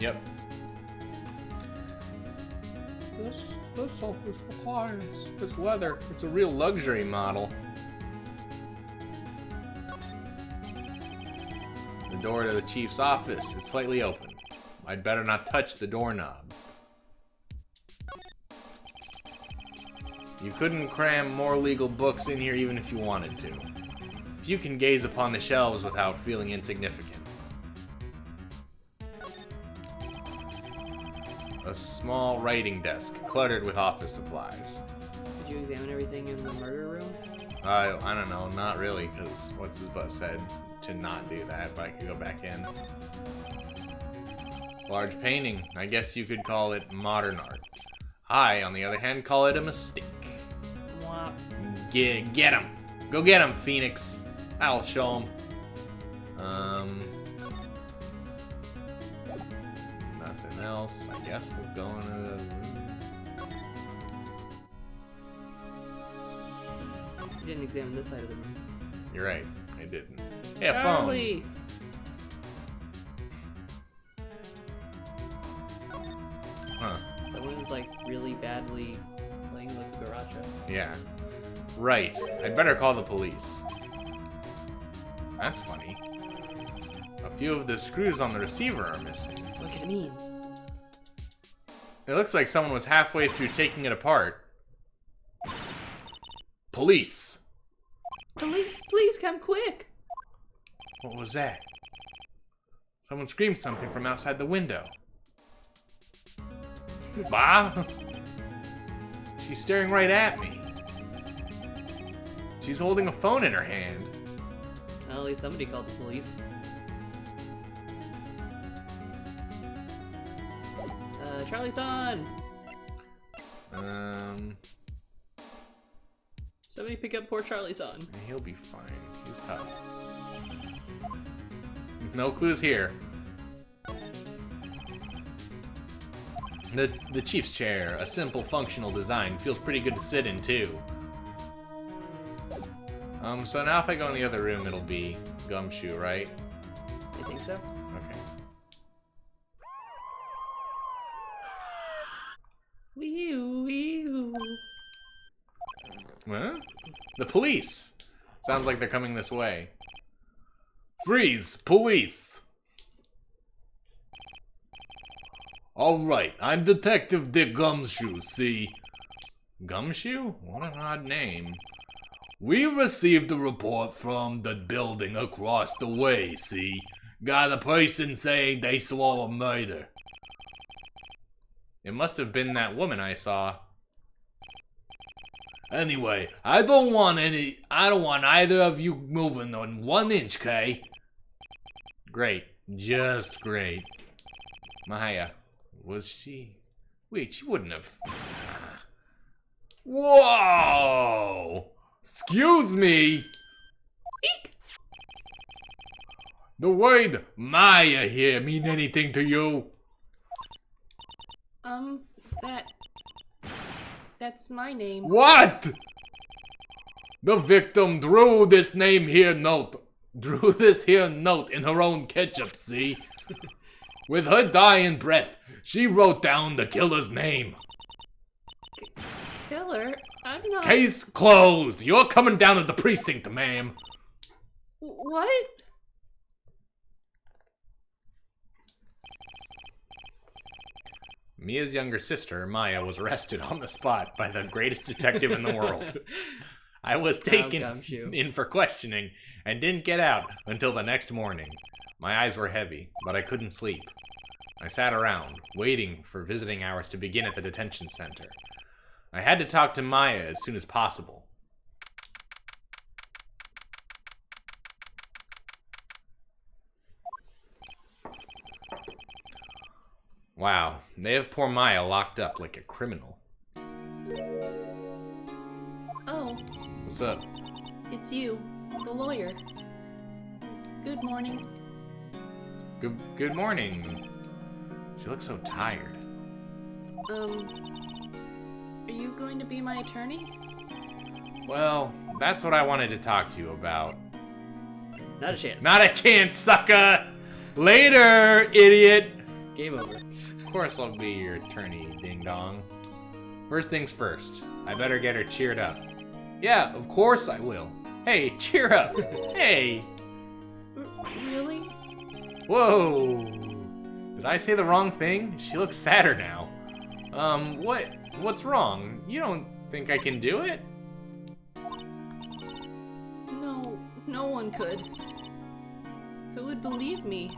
Yep. This sofa's reclines. It's leather. It's a real luxury model. The door to the chief's office is slightly open. I'd better not touch the doorknob. You couldn't cram more legal books in here even if you wanted to. If you can gaze upon the shelves without feeling insignificant. A small writing desk, cluttered with office supplies. Did you examine everything in the murder room? I don't know, not really, because what's his butt said to not do that, but I could go back in. Large painting. I guess you could call it modern art. I, on the other hand, call it a mistake. Wah. Get him. Go get him, Phoenix. I'll show him. Nothing else. I guess we'll go into the room. You didn't examine this side of the room. You're right. I didn't. Yeah, Charlie! phone. Huh. Someone is like really badly playing with Garacha. Yeah. Right. I'd better call the police. That's funny. A few of the screws on the receiver are missing. What could it mean? It looks like someone was halfway through taking it apart. Police! Police, please come quick! What was that? Someone screamed something from outside the window. Bah! She's staring right at me. She's holding a phone in her hand. Well, at least somebody called the police. Charlie-san! Somebody pick up poor Charlie-san. He'll be fine. He's tough. No clues here. The chief's chair, a simple functional design, feels pretty good to sit in too. So now if I go in the other room, it'll be Gumshoe, right? You think so? Okay. Wee-oo. Huh? The police! Sounds like they're coming this way. Freeze! Police! Alright, I'm Detective Dick Gumshoe, see? Gumshoe? What an odd name. We received a report from the building across the way, see? Got a person saying they saw a murder. It must have been that woman I saw. Anyway, I don't want either of you moving on 1 inch, Kay? Great. Just great. Maya, was she? Wait, she wouldn't have. Whoa! Excuse me! Eek! The word Maya here mean anything to you? That's my name. What? The victim drew this here note in her own ketchup, see? With her dying breath, she wrote down the killer's name. Killer? I'm not... Case closed. You're coming down to the precinct, ma'am. What? Mia's younger sister, Maya, was arrested on the spot by the greatest detective in the world. I was taken in for questioning and didn't get out until the next morning. My eyes were heavy, but I couldn't sleep. I sat around, waiting for visiting hours to begin at the detention center. I had to talk to Maya as soon as possible. Wow, they have poor Maya locked up like a criminal. Oh. What's up? It's you, the lawyer. Good morning. Good morning. She looks so tired. Are you going to be my attorney? Well, that's what I wanted to talk to you about. Not a chance. Not a chance, sucker! Later, idiot! Game over. Of course I'll be your attorney, ding dong. First things first, I better get her cheered up. Yeah, of course I will. Hey, cheer up! Hey! Really? Whoa! Did I say the wrong thing? She looks sadder now. What's wrong? You don't think I can do it? No, no one could. Who would believe me?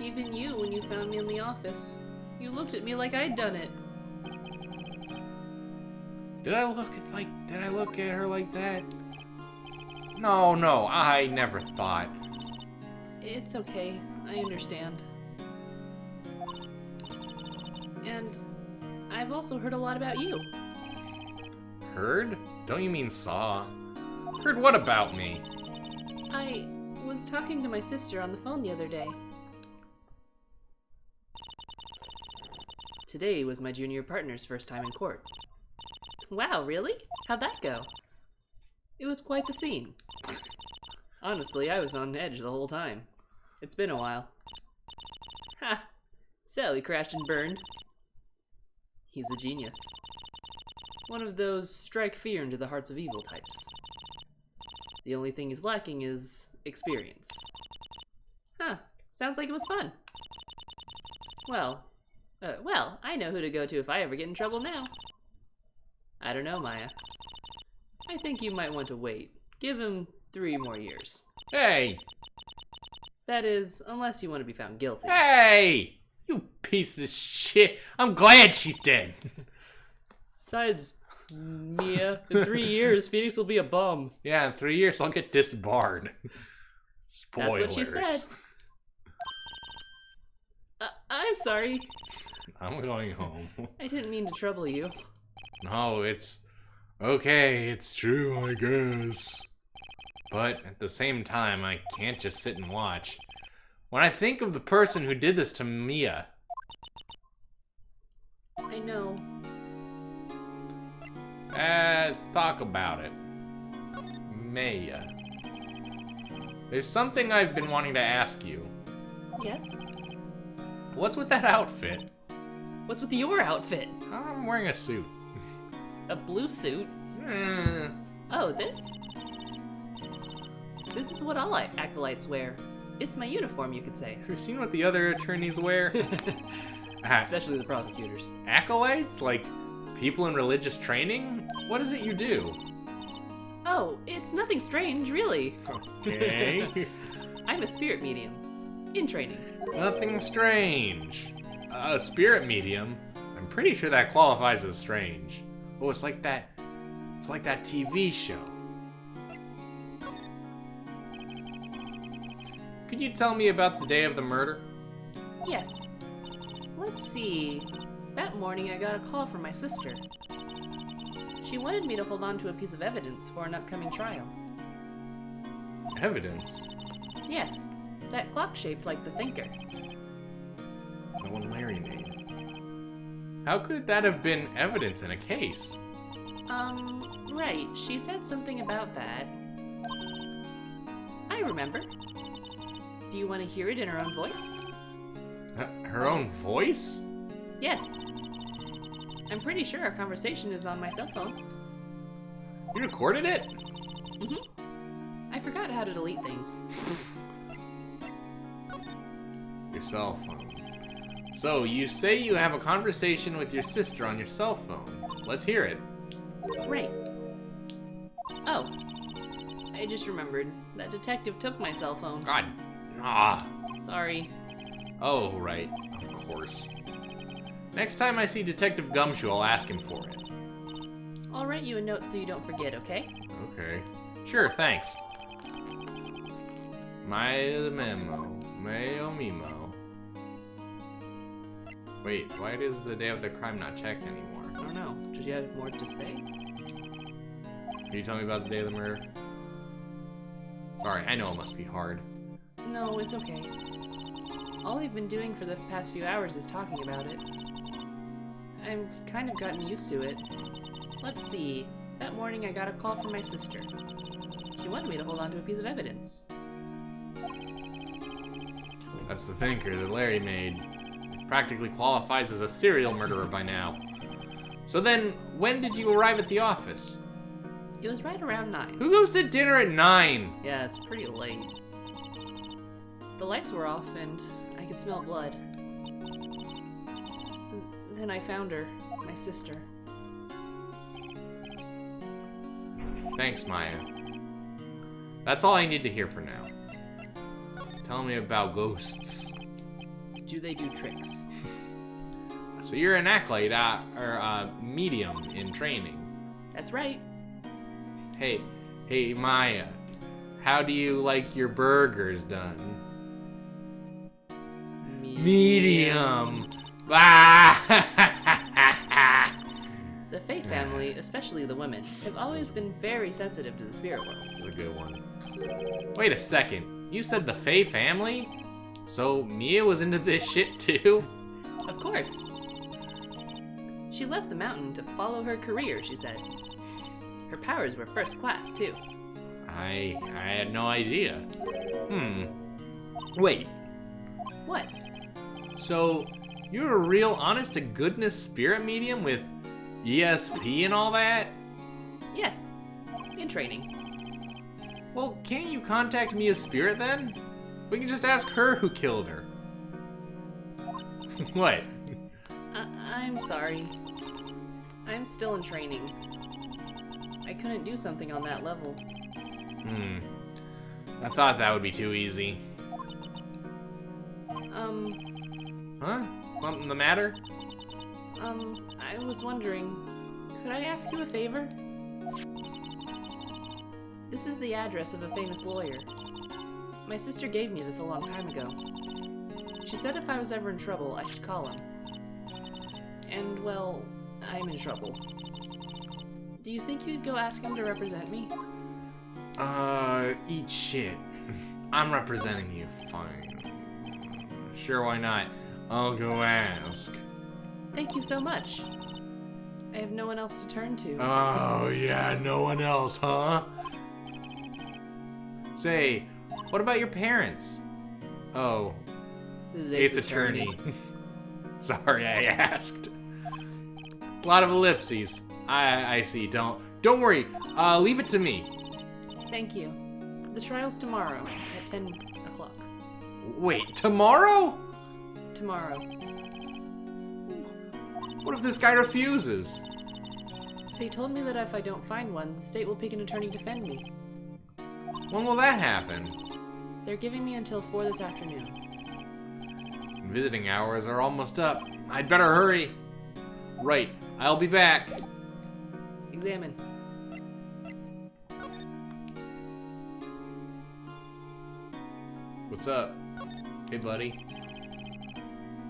Even you, when you found me in the office. You looked at me like I'd done it. Did I look at her like that? No, I never thought. It's okay. I understand. And I've also heard a lot about you. Heard? Don't you mean saw? Heard what about me? I was talking to my sister on the phone the other day. Today was my junior partner's first time in court. Wow, really? How'd that go? It was quite the scene. Honestly, I was on edge the whole time. It's been a while. Ha! So he crashed and burned. He's a genius. One of those strike fear into the hearts of evil types. The only thing he's lacking is experience. Huh, sounds like it was fun. Well, I know who to go to if I ever get in trouble now. I don't know, Maya. I think you might want to wait. Give him 3 more years. Hey! That is, unless you want to be found guilty. Hey! You piece of shit. I'm glad she's dead. Besides, Mia, in 3 years, Phoenix will be a bum. Yeah, in 3 years I'll get disbarred. Spoilers. That's what she said. I'm sorry. I'm going home. I didn't mean to trouble you. No, it's okay, it's true, I guess. But at the same time, I can't just sit and watch. When I think of the person who did this to Mia... I know. Let's talk about it. Maya. There's something I've been wanting to ask you. Yes? What's with that outfit? What's with your outfit? I'm wearing a suit. A blue suit? Oh, this? This is what all acolytes wear. It's my uniform, you could say. Have you seen what the other attorneys wear? Especially the prosecutors. Acolytes? Like people in religious training? What is it you do? Oh, it's nothing strange, really. Okay. I'm a spirit medium. In training. Nothing strange. A spirit medium? I'm pretty sure that qualifies as strange. Oh, it's like that TV show. Could you tell me about the day of the murder? Yes. Let's see. That morning I got a call from my sister. She wanted me to hold on to a piece of evidence for an upcoming trial. Evidence? Yes. That clock shaped like the thinker. The one Larry made. How could that have been evidence in a case? Right. She said something about that. I remember. Do you want to hear it in her own voice? Her own voice? Yes. I'm pretty sure our conversation is on my cell phone. You recorded it? Mm-hmm. I forgot how to delete things. Your cell phone. So, you say you have a conversation with your sister on your cell phone. Let's hear it. Right. Oh. I just remembered. That detective took my cell phone. God. Ah. Sorry. Oh, right. Of course. Next time I see Detective Gumshoe, I'll ask him for it. I'll write you a note so you don't forget, okay? Okay. Sure, thanks. My memo. Mayo memo. Wait, why is the day of the crime not checked anymore? I don't know. Did you have more to say? Can you tell me about the day of the murder? Sorry, I know it must be hard. No, it's okay. All I've been doing for the past few hours is talking about it. I've kind of gotten used to it. Let's see. That morning I got a call from my sister. She wanted me to hold on to a piece of evidence. That's the thinker that Larry made. Practically qualifies as a serial murderer by now. So then, when did you arrive at the office? It was right around 9. Who goes to dinner at 9? Yeah, it's pretty late. The lights were off and I could smell blood. Then I found her, my sister. Thanks, Maya. That's all I need to hear for now. Tell me about ghosts. Do they do tricks? So you're an acolyte, or a medium in training. That's right. Hey, Maya. How do you like your burgers done? Medium. The Faye family, especially the women, have always been very sensitive to the spirit world. That's a good one. Wait a second. You said the Faye family? So Mia was into this shit too? Of course. She left the mountain to follow her career, she said. Her powers were first class, too. I had no idea. Wait. What? So, you're a real honest-to-goodness spirit medium with ESP and all that? Yes. In training. Well, can't you contact Mia's spirit then? We can just ask her who killed her. What? I'm sorry. I'm still in training. I couldn't do something on that level. I thought that would be too easy. Huh? Something the matter? I was wondering, could I ask you a favor? This is the address of a famous lawyer. My sister gave me this a long time ago. She said if I was ever in trouble, I should call him. And, well, I'm in trouble. Do you think you'd go ask him to represent me? Eat shit. I'm representing you. Fine. Sure, why not? I'll go ask. Thank you so much. I have no one else to turn to. Oh, yeah, no one else, huh? Say, what about your parents? Oh, Ace Attorney. Sorry, I asked. It's a lot of ellipses. I see. Don't worry. Leave it to me. Thank you. The trial's tomorrow at 10 o'clock. Wait, tomorrow? Tomorrow. What if this guy refuses? They told me that if I don't find one, the state will pick an attorney to defend me. When will that happen? They're giving me until 4 this afternoon. Visiting hours are almost up. I'd better hurry. Right, I'll be back. Examine. What's up? Hey, buddy.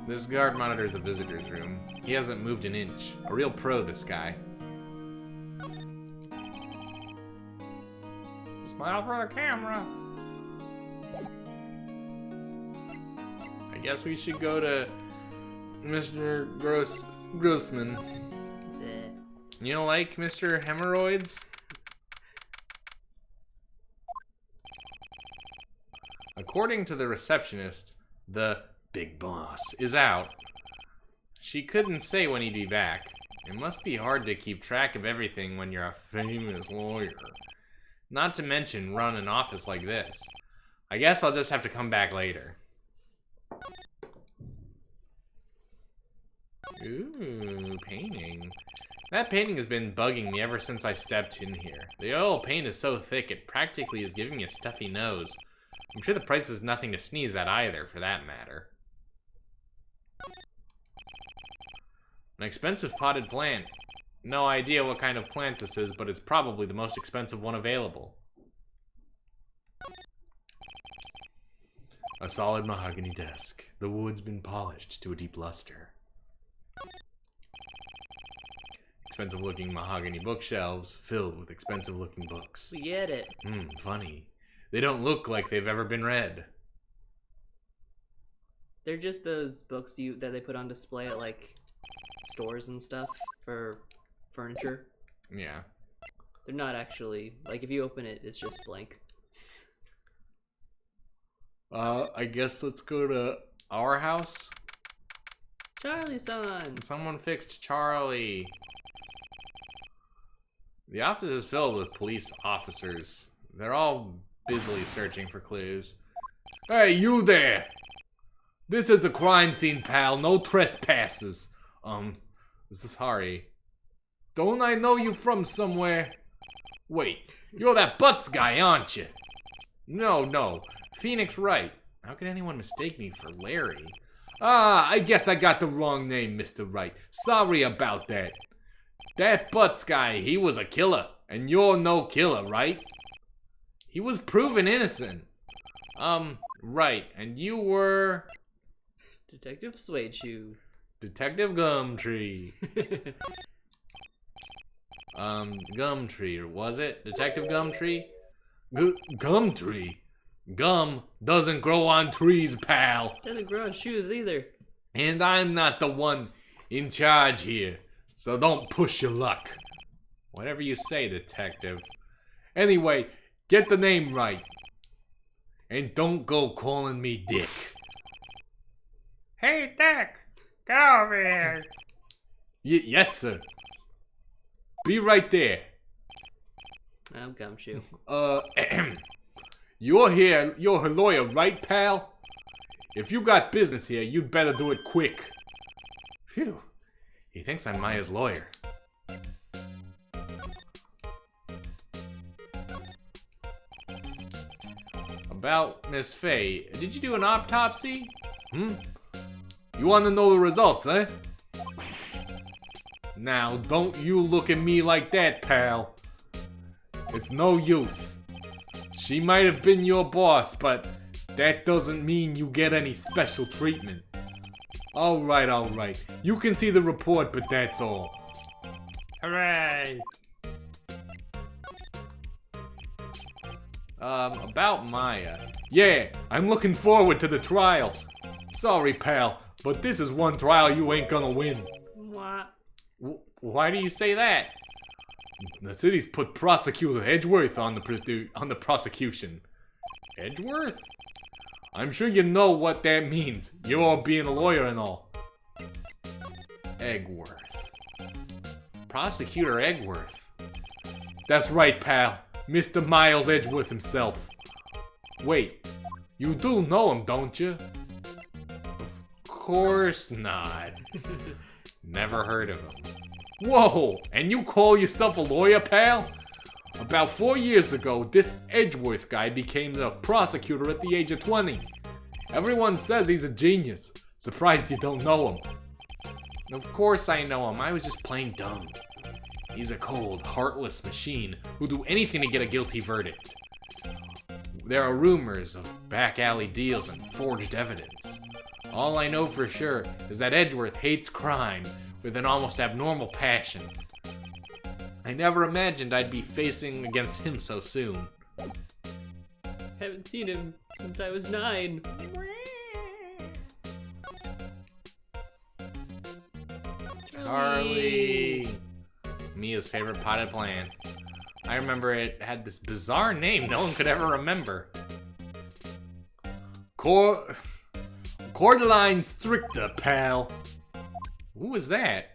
This guard monitors the visitor's room. He hasn't moved an inch. A real pro, this guy. Smile for the camera. I guess we should go to Mr. Grossman. You don't like Mr. Hemorrhoids? According to the receptionist, the big boss is out. She couldn't say when he'd be back. It must be hard to keep track of everything when you're a famous lawyer. Not to mention run an office like this. I guess I'll just have to come back later. Ooh, painting. That painting has been bugging me ever since I stepped in here. The oil paint is so thick it practically is giving me a stuffy nose. I'm sure the price is nothing to sneeze at either, for that matter. An expensive potted plant. No idea what kind of plant this is, but it's probably the most expensive one available. A solid mahogany desk. The wood's been polished to a deep luster. Expensive-looking mahogany bookshelves filled with expensive-looking books. We get it. Funny. They don't look like they've ever been read. They're just those books that they put on display at, like, stores and stuff for furniture. Yeah. They're not actually, like, if you open it, it's just blank. I guess let's go to our house. Charlie-san! Someone fixed Charlie. The office is filled with police officers. They're all busily searching for clues. Hey, you there! This is a crime scene, pal. No trespassers. Sorry. Don't I know you from somewhere? Wait, you're that Butts guy, aren't you? No. Phoenix Wright. How could anyone mistake me for Larry? Ah, I guess I got the wrong name, Mr. Wright. Sorry about that. That Butts guy, he was a killer. And you're no killer, right? He was proven innocent. Right. And you were... Detective Suede Shoe. Detective Gumtree. Gumtree, or was it? Detective Gumtree? Gumtree? Gum doesn't grow on trees, pal. Doesn't grow on shoes either. And I'm not the one in charge here, so don't push your luck. Whatever you say, detective. Anyway, get the name right. And don't go calling me Dick. Hey, Dick! Get over here! Yes, sir. Be right there. I'm Gumshoe. You're her lawyer, right, pal? If you got business here, you'd better do it quick. Phew. He thinks I'm Maya's lawyer. About Miss Faye, did you do an autopsy? You want to know the results, eh? Now, don't you look at me like that, pal. It's no use. She might have been your boss, but that doesn't mean you get any special treatment. Alright. You can see the report, but that's all. Hooray! About Maya. Yeah, I'm looking forward to the trial. Sorry, pal, but this is one trial you ain't gonna win. What? Why do you say that? The city's put Prosecutor Edgeworth on the prosecution. Edgeworth? I'm sure you know what that means. You all being a lawyer and all. Egworth. Prosecutor Egworth. That's right, pal. Mr. Miles Edgeworth himself. Wait, you do know him, don't you? Of course not. Never heard of him. Whoa, and you call yourself a lawyer, pal? About 4 years ago, this Edgeworth guy became the prosecutor at the age of 20. Everyone says he's a genius. Surprised you don't know him. Of course I know him. I was just playing dumb. He's a cold, heartless machine who'll do anything to get a guilty verdict. There are rumors of back alley deals and forged evidence. All I know for sure is that Edgeworth hates crime with an almost abnormal passion. I never imagined I'd be facing against him so soon. Haven't seen him since I was 9. Charlie! Mia's favorite potted plant. I remember it had this bizarre name no one could ever remember. Cordyline stricta, pal. Who was that?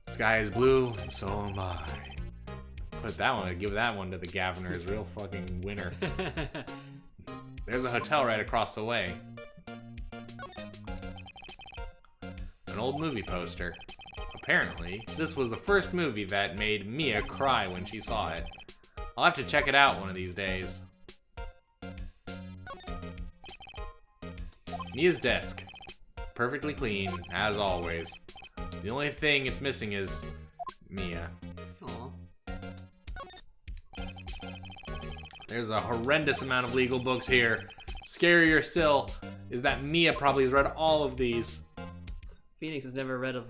Sky is blue, and so am I. Put that one, give that one to the Governors, real fucking winner. There's a hotel right across the way. An old movie poster. Apparently, this was the first movie that made Mia cry when she saw it. I'll have to check it out one of these days. Mia's desk. Perfectly clean, as always. The only thing it's missing is Mia. Aw. There's a horrendous amount of legal books here. Scarier still is that Mia probably has read all of these. Phoenix has never read a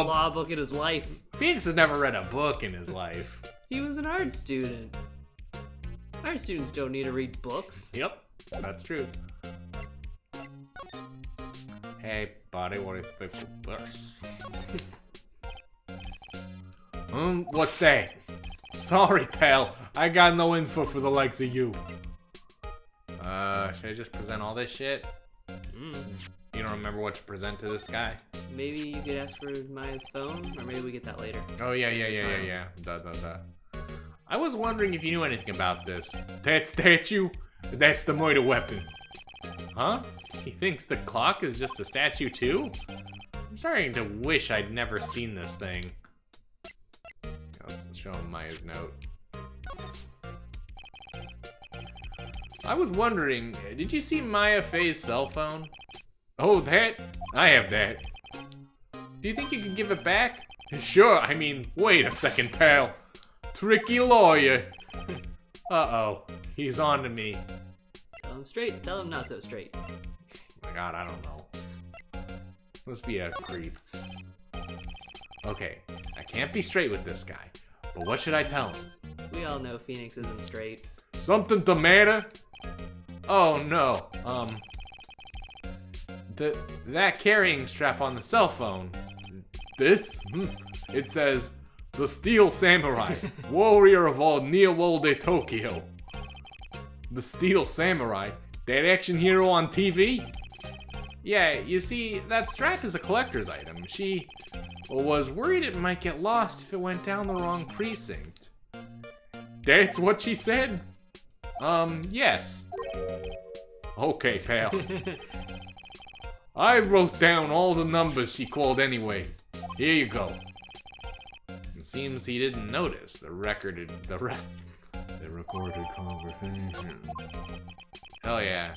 law book in his life. Phoenix has never read a book in his life. He was an art student. Art students don't need to read books. Yep, that's true. Hey, buddy, what do you think of this? What's that? Sorry, pal. I got no info for the likes of you. Should I just present all this shit? You don't remember what to present to this guy? Maybe you could ask for Maya's phone, or maybe we get that later. Oh, yeah. Duh. I was wondering if you knew anything about this. That statue? That's the murder weapon. Huh? He thinks the clock is just a statue too? I'm starting to wish I'd never seen this thing. Let's show him Maya's note. I was wondering, did you see Maya Faye's cell phone? Oh, that? I have that. Do you think you can give it back? Sure, I mean, wait a second, pal. Tricky lawyer. Uh-oh, he's on to me. Tell him straight, tell him not so straight. Oh my god, I don't know. Must be a creep. Okay, I can't be straight with this guy, but what should I tell him? We all know Phoenix isn't straight. Something the matter? Oh no, that carrying strap on the cell phone. This? It says, the Steel Samurai, warrior of all Neo-World Tokyo. The Steel Samurai? That action hero on TV? Yeah, you see, that strap is a collector's item. She was worried it might get lost if it went down the wrong precinct. That's what she said? Yes. Okay, pal. I wrote down all the numbers she called anyway. Here you go. It seems he didn't notice the recorded conversation. Hell yeah.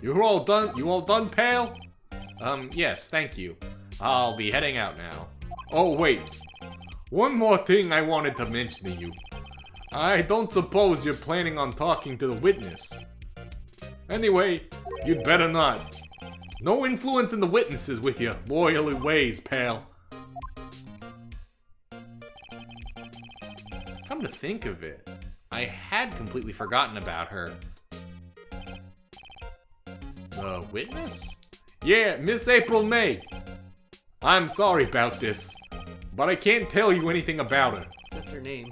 You all done, pal? Yes, thank you. I'll be heading out now. Oh, wait. One more thing I wanted to mention to you. I don't suppose you're planning on talking to the witness. Anyway, you'd better not. No influence in the witnesses with your loyally ways, pal. Come to think of it, I had completely forgotten about her. The witness? Yeah, Miss April May. I'm sorry about this, but I can't tell you anything about her. Except her name.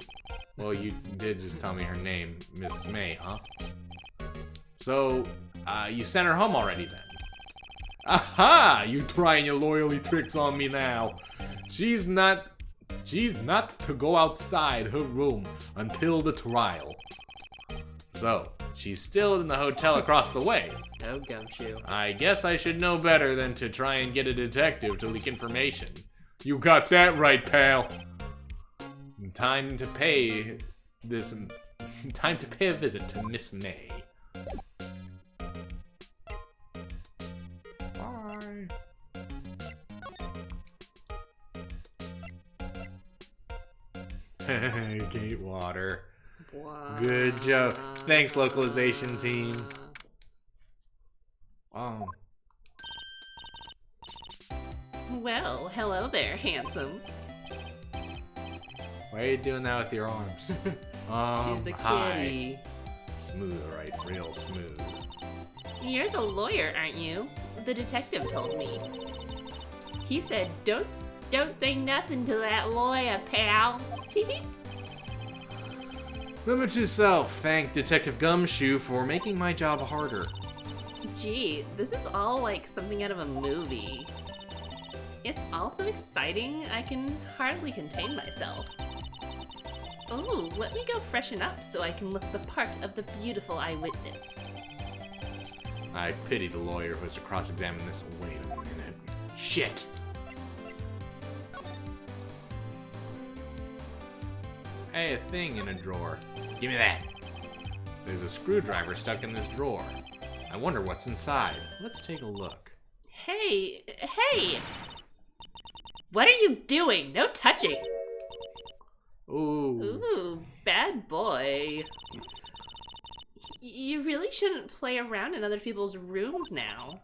Well, you did just tell me her name, Miss May, huh? So, you sent her home already then? Aha! You trying your loyalty tricks on me now. She's not to go outside her room until the trial. So, she's still in the hotel across the way. No gumshoe. I guess I should know better than to try and get a detective to leak information. You got that right, pal. Time to pay a visit to Miss May. Bye. Gatewater. Wow. Good job. Thanks, localization team. Well, hello there, handsome. Why are you doing that with your arms? She's a hi. kitty. Smooth, right? Real smooth. You're the lawyer, aren't you? The detective told me. He said, don't say nothing to that lawyer, pal. TV. Limit yourself. Thank Detective Gumshoe for making my job harder. Gee, this is all like something out of a movie. It's also exciting. I can hardly contain myself. Oh, let me go freshen up so I can look the part of the beautiful eyewitness. I pity the lawyer who has to cross-examine this. Wait a minute. Shit! Hey, a thing in a drawer. Give me that. There's a screwdriver stuck in this drawer. I wonder what's inside. Let's take a look. Hey! What are you doing? No touching! Ooh. Ooh, bad boy. You really shouldn't play around in other people's rooms now.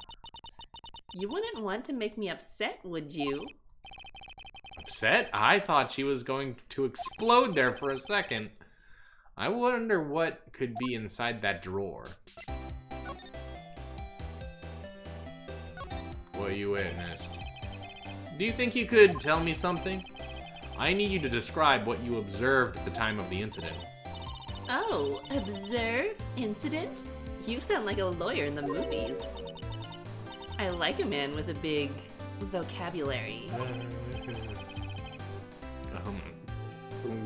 You wouldn't want to make me upset, would you? Upset? I thought she was going to explode there for a second. I wonder what could be inside that drawer. What you witnessed. Do you think you could tell me something? I need you to describe what you observed at the time of the incident. Oh, observe? Incident? You sound like a lawyer in the movies. I like a man with a big vocabulary.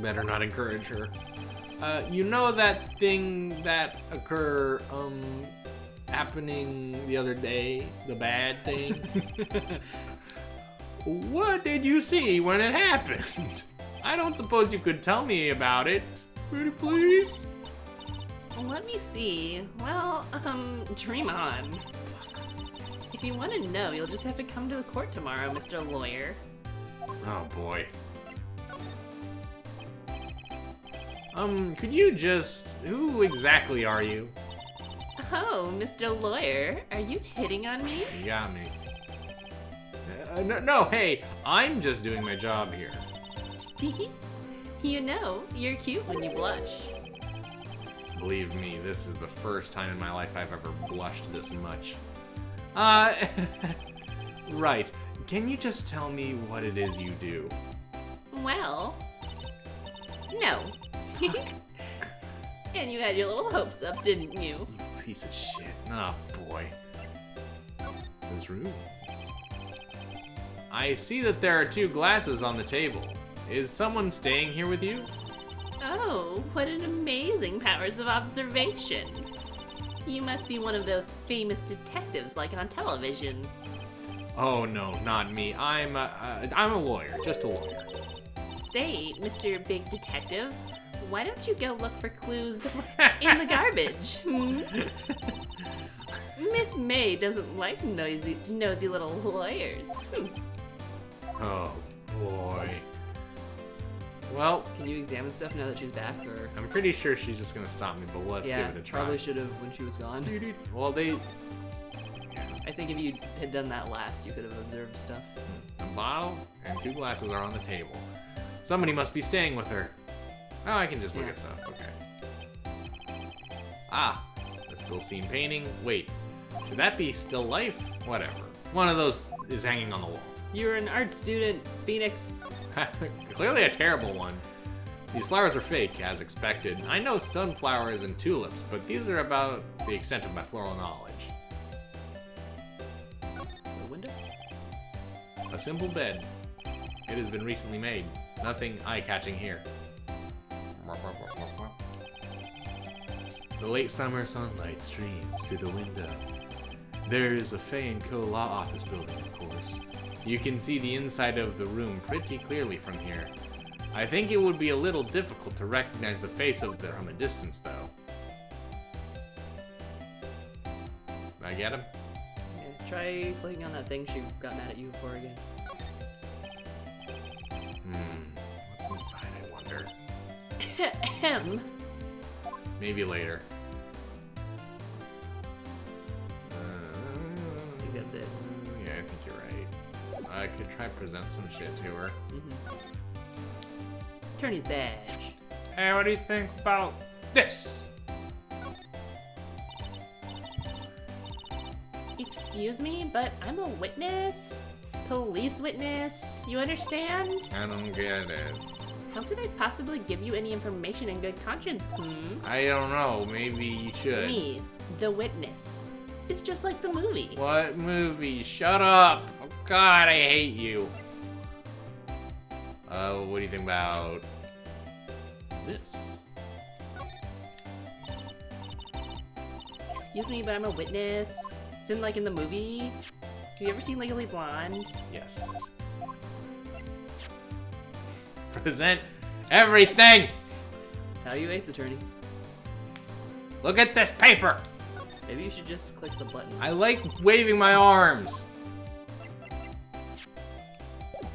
Better not encourage her. You know that thing that happening the other day? The bad thing? What did you see when it happened? I don't suppose you could tell me about it. Pretty please? Let me see. Well, dream on. If you want to know, you'll just have to come to the court tomorrow, Mr. Lawyer. Oh boy. Could you who exactly are you? Oh, Mr. Lawyer, are you hitting on me? You got me. No, hey, I'm just doing my job here. Teehee. You know, you're cute when you blush. Believe me, this is the first time in my life I've ever blushed this much. Right. Can you just tell me what it is you do? Well, no. And you had your little hopes up, didn't you? You piece of shit. Oh, boy. This room. I see that there are 2 glasses on the table. Is someone staying here with you? Oh, what an amazing powers of observation. You must be one of those famous detectives like on television. Oh, no, not me. I'm a lawyer, just a lawyer. Say, Mr. Big Detective, why don't you go look for clues in the garbage? Miss May doesn't like nosy little lawyers. Oh, boy. Well, can you examine stuff now that she's back, or? I'm pretty sure she's just gonna stop me, but let's give it a try. Probably should have when she was gone. Well, I think if you had done that last, you could have observed stuff. A bottle and 2 glasses are on the table. Somebody must be staying with her. Oh, I can just look at stuff. Okay. Ah, a still scene painting. Wait, should that be still life? Whatever. One of those is hanging on the wall. You're an art student, Phoenix. Clearly a terrible one. These flowers are fake, as expected. I know sunflowers and tulips, but these are about the extent of my floral knowledge. A window? A simple bed. It has been recently made. Nothing eye-catching here. The late summer sunlight streams through the window. There is a Fay & Co. law office building, of course. You can see the inside of the room pretty clearly from here. I think it would be a little difficult to recognize the face of them from a distance, though. Did I get him? Yeah, try clicking on that thing she got mad at you for again. What's inside, I wonder? Ahem. Maybe later. I think that's it. Yeah, I think you're right. I could try present some shit to her. Attorney's badge. Hey, what do you think about this? Excuse me, but I'm a witness. Police witness. You understand? I don't get it. How could I possibly give you any information in good conscience, I don't know. Maybe you should. Me, the witness. It's just like the movie. What movie? Shut up! Oh God, I hate you. What do you think about this? Excuse me, but I'm a witness. It's in like in the movie. Have you ever seen Legally Blonde? Yes. Present everything! That's how you ace, attorney. Look at this paper! Maybe you should just click the button. I like waving my arms.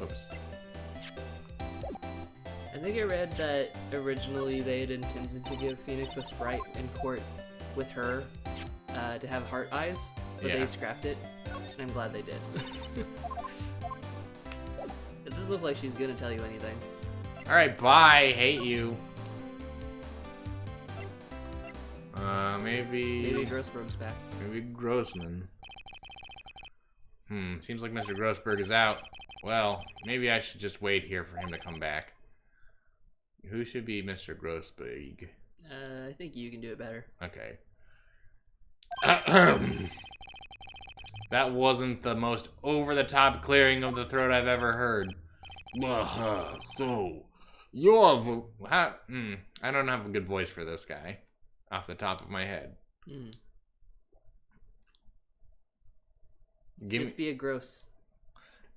Oops. I think I read that originally they had intended to give Phoenix a sprite in court with her to have heart eyes, but they scrapped it, and I'm glad they did. It doesn't look like she's gonna tell you anything. Alright, bye. Hate you. Maybe Grossberg's back. Maybe Grossman. Seems like Mr. Grossberg is out. Well, maybe I should just wait here for him to come back. Who should be Mr. Grossberg? I think you can do it better. Okay. That wasn't the most over-the-top clearing of the throat I've ever heard. So, you're I don't have a good voice for this guy, off the top of my head. Just be a gross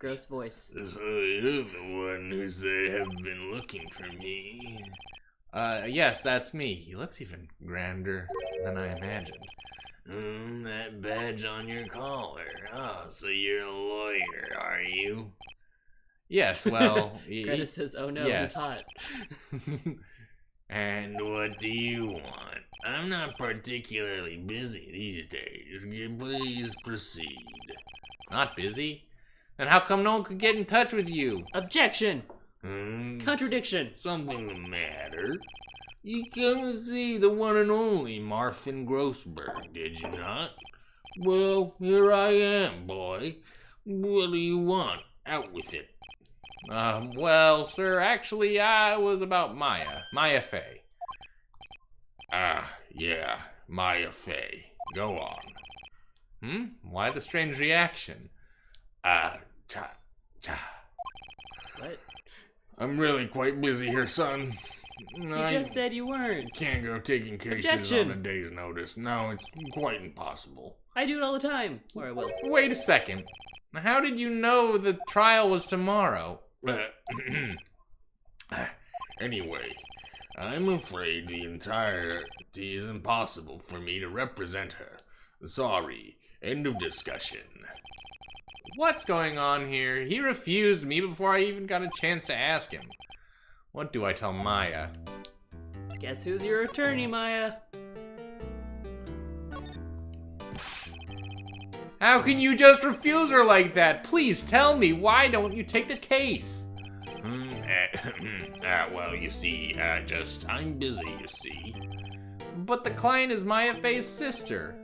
voice. So you're the one who have been looking for me. Yes, that's me. He looks even grander than I imagined. That badge on your collar. Oh, so you're a lawyer, are you? Yes, well... Greta says, oh no, yes. he's hot. And what do you want? I'm not particularly busy these days. Please proceed. Not busy? Then how come no one could get in touch with you? Objection! Contradiction! Something the matter? You came to see the one and only Marvin Grossberg, did you not? Well, here I am, boy. What do you want? Out with it. Well, sir, actually, I was about Maya Fey. Yeah, Maya Fey. Go on. Why the strange reaction? What? I'm really quite busy here, son. You just said you weren't. Can't go taking cases Objection. on a day's notice. No, it's quite impossible. I do it all the time. Or I will. Wait a second. How did you know the trial was tomorrow? Anyway, I'm afraid the entirety is impossible for me to represent her. Sorry. End of discussion. What's going on here? He refused me before I even got a chance to ask him. What do I tell Maya? Guess who's your attorney, Maya? How can you just refuse her like that? Please tell me, why don't you take the case? Well, you see, I'm busy, you see. But the client is Maya Fey's sister.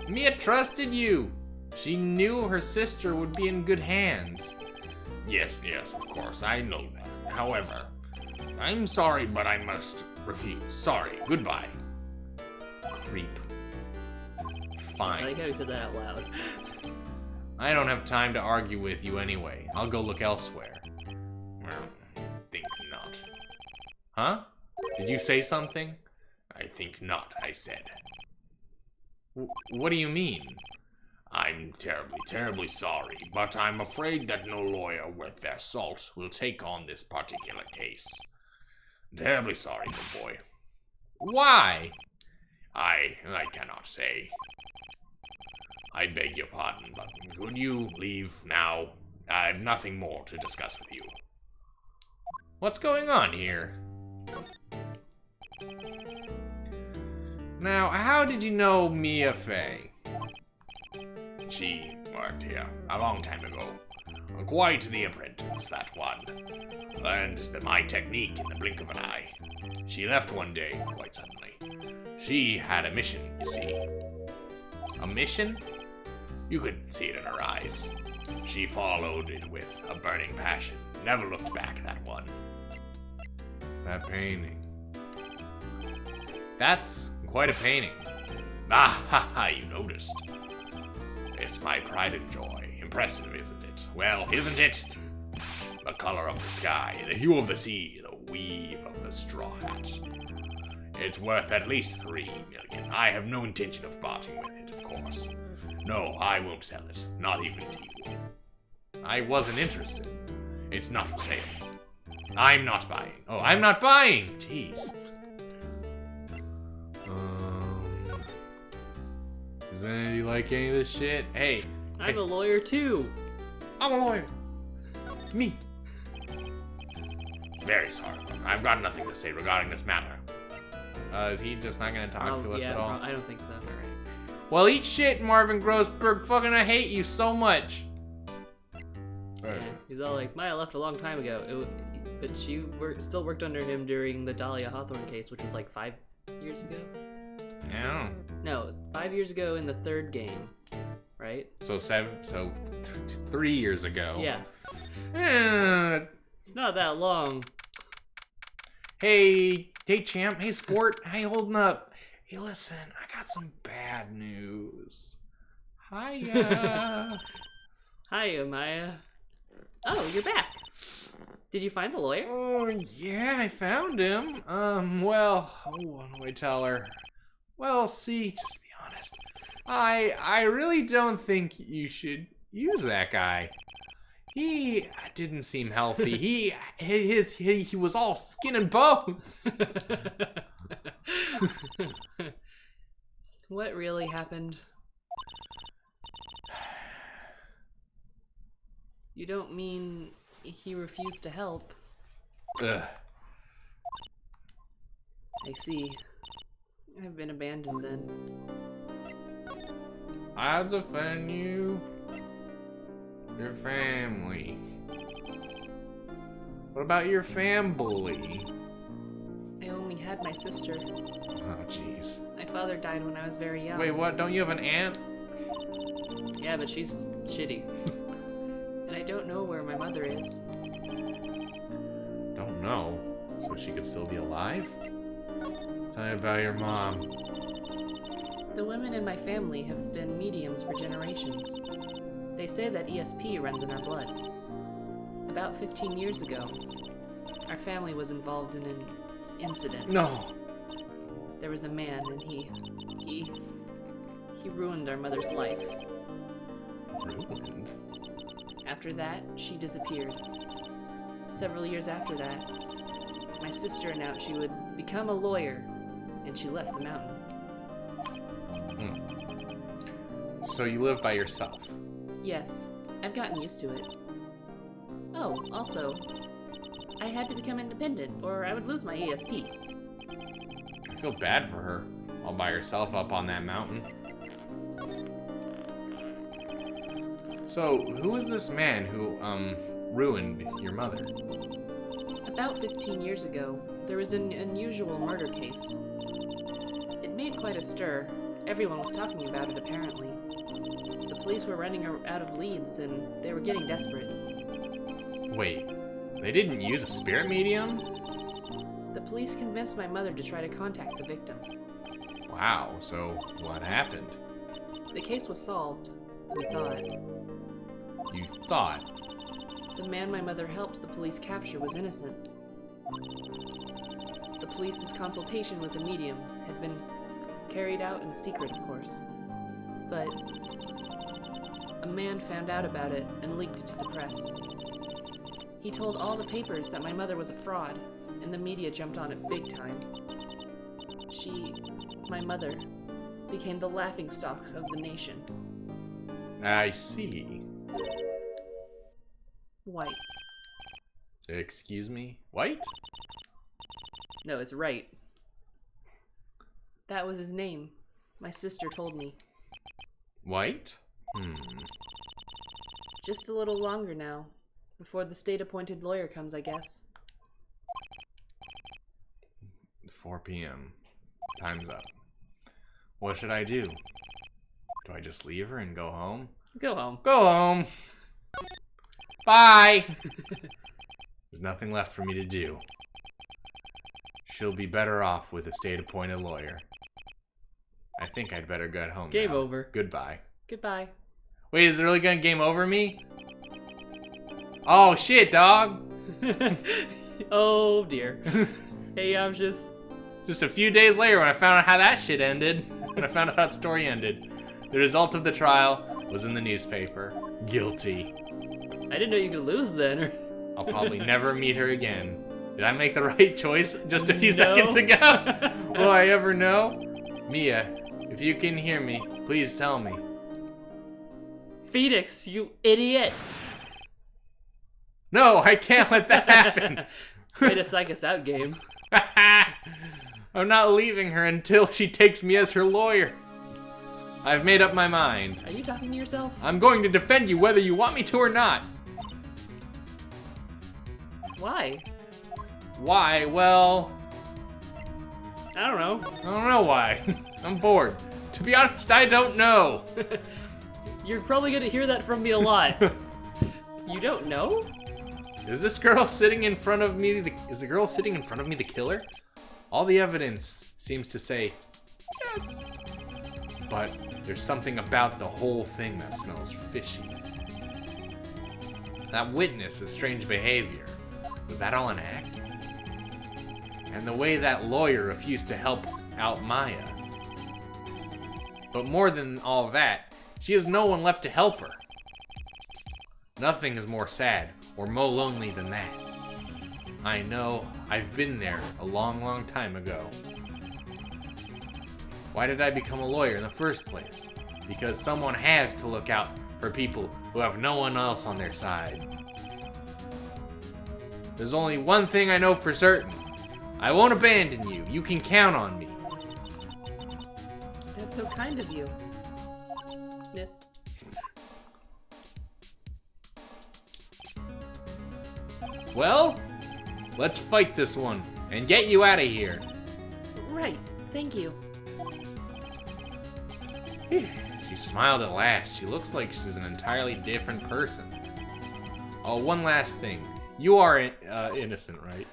Mia trusted you. She knew her sister would be in good hands. Yes, of course, I know that. However, I'm sorry, but I must refuse. Sorry, goodbye. Creep. I Fine. like how he said that out loud. I don't have time to argue with you anyway. I'll go look elsewhere. Well, think not. Huh? Did you say something? I think not, I said. What do you mean? I'm terribly sorry, but I'm afraid that no lawyer worth their salt will take on this particular case. Terribly sorry, good boy. Why? I cannot say. I beg your pardon, but could you leave now? I have nothing more to discuss with you. What's going on here? Now, how did you know Mia Fey? She worked here a long time ago. Quite the apprentice, that one. Learned my technique in the blink of an eye. She left one day, quite suddenly. She had a mission, you see. A mission? You could see it in her eyes. She followed it with a burning passion. Never looked back, that one. That painting. That's quite a painting. You noticed. It's my pride and joy. Impressive, isn't it? Well, isn't it? The color of the sky, the hue of the sea, the weave of the straw hat. It's worth at least 3 million. I have no intention of parting with it, of course. No, I won't sell it. Not even to you. I wasn't interested. It's not for sale. I'm not buying. Oh, I'm not buying! Jeez. Does anybody like any of this shit? Hey. I'm a lawyer too. I'm a lawyer. Me. Very sorry. I've got nothing to say regarding this matter. Is he just not gonna talk to us yeah, at all? I don't think so. Well, eat shit, Marvin Grossberg. Fucking I hate you so much. Yeah, he's all like, Maya left a long time ago, but she still worked under him during the Dahlia Hawthorne case, which was like 5 years ago? Yeah. No, 5 years ago in the third game, right? So 3 years ago. Yeah. Eh, It's not that long. hey, champ. Hey, sport. How you holding up? Hey, listen, I got some bad news. Hiya. Hiya, Maya. Oh, you're back. Did you find the lawyer? Oh, yeah, I found him. Well, what do I tell her? Well, see, just be honest. I really don't think you should use that guy. He didn't seem healthy. He was all skin and bones. What really happened? You don't mean he refused to help? Ugh. I see. I've been abandoned then. I'll defend you. Your family. What about your family? I only had my sister. Oh, jeez. My father died when I was very young. Wait, what? Don't you have an aunt? Yeah, but she's shitty. And I don't know where my mother is. Don't know. So she could still be alive? Tell me about your mom. The women in my family have been mediums for generations. They say that ESP runs in our blood. About 15 years ago, our family was involved in an incident. No. There was a man, and he ruined our mother's life. Ruined? After that, she disappeared. Several years after that, my sister announced she would become a lawyer, and she left the mountain. So you live by yourself? Yes, I've gotten used to it. Oh, also, I had to become independent, or I would lose my ESP. I feel bad for her, all by herself up on that mountain. So, who was this man who, ruined your mother? About 15 years ago, there was an unusual murder case. It made quite a stir. Everyone was talking about it, apparently. The police were running out of leads, and they were getting desperate. Wait, they didn't use a spirit medium? The police convinced my mother to try to contact the victim. Wow, so what happened? The case was solved, we thought. You thought? The man my mother helped the police capture was innocent. The police's consultation with the medium had been carried out in secret, of course. But a man found out about it and leaked it to the press. He told all the papers that my mother was a fraud, and the media jumped on it big time. My mother, became the laughingstock of the nation. I see. White. Excuse me? White? No, it's Wright. That was his name. My sister told me. White? Just a little longer now. Before the state-appointed lawyer comes, I guess. 4 p.m. Time's up. What should I do? Do I just leave her and go home? Go home. Go home! Bye! There's nothing left for me to do. She'll be better off with a state-appointed lawyer. I think I'd better get home Game now. over. Goodbye. Goodbye. Wait, is it really gonna game over me? Oh shit, dog! Oh dear. Hey, I'm just a few days later when I found out how that shit ended, when I found out how that story ended, the result of the trial was in the newspaper. Guilty. I didn't know you could lose then. Or... I'll probably never meet her again. Did I make the right choice just a few seconds ago? Will I ever know? Mia, if you can hear me, please tell me. Phoenix, you idiot. No, I can't let that happen. Way to psych us out, game. I'm not leaving her until she takes me as her lawyer. I've made up my mind. Are you talking to yourself? I'm going to defend you whether you want me to or not. Why? Why? Well, I don't know. I don't know why. I'm bored. To be honest, I don't know. You're probably gonna hear that from me a lot. You don't know? Is this girl sitting in front of me? Is the girl sitting in front of me the killer? All the evidence seems to say yes. But there's something about the whole thing that smells fishy. That witness's strange behavior. Was that all an act? And the way that lawyer refused to help out Maya. But more than all that, she has no one left to help her. Nothing is more sad or more lonely than that. I know, I've been there a long, long time ago. Why did I become a lawyer in the first place? Because someone has to look out for people who have no one else on their side. There's only one thing I know for certain. I won't abandon you. You can count on me. That's so kind of you. Sniff. Well, let's fight this one and get you out of here. Right, thank you. She smiled at last. She looks like she's an entirely different person. Oh, one last thing. You are innocent, right?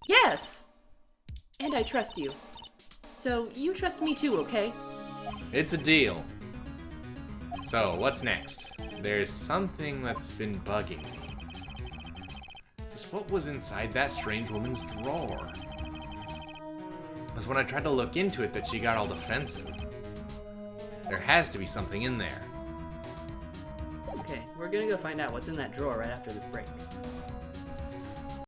Yes! And I trust you. So, you trust me too, okay? It's a deal. So, what's next? There's something that's been bugging me. Just what was inside that strange woman's drawer? It was when I tried to look into it that she got all defensive. There has to be something in there. Okay, we're gonna go find out what's in that drawer right after this break.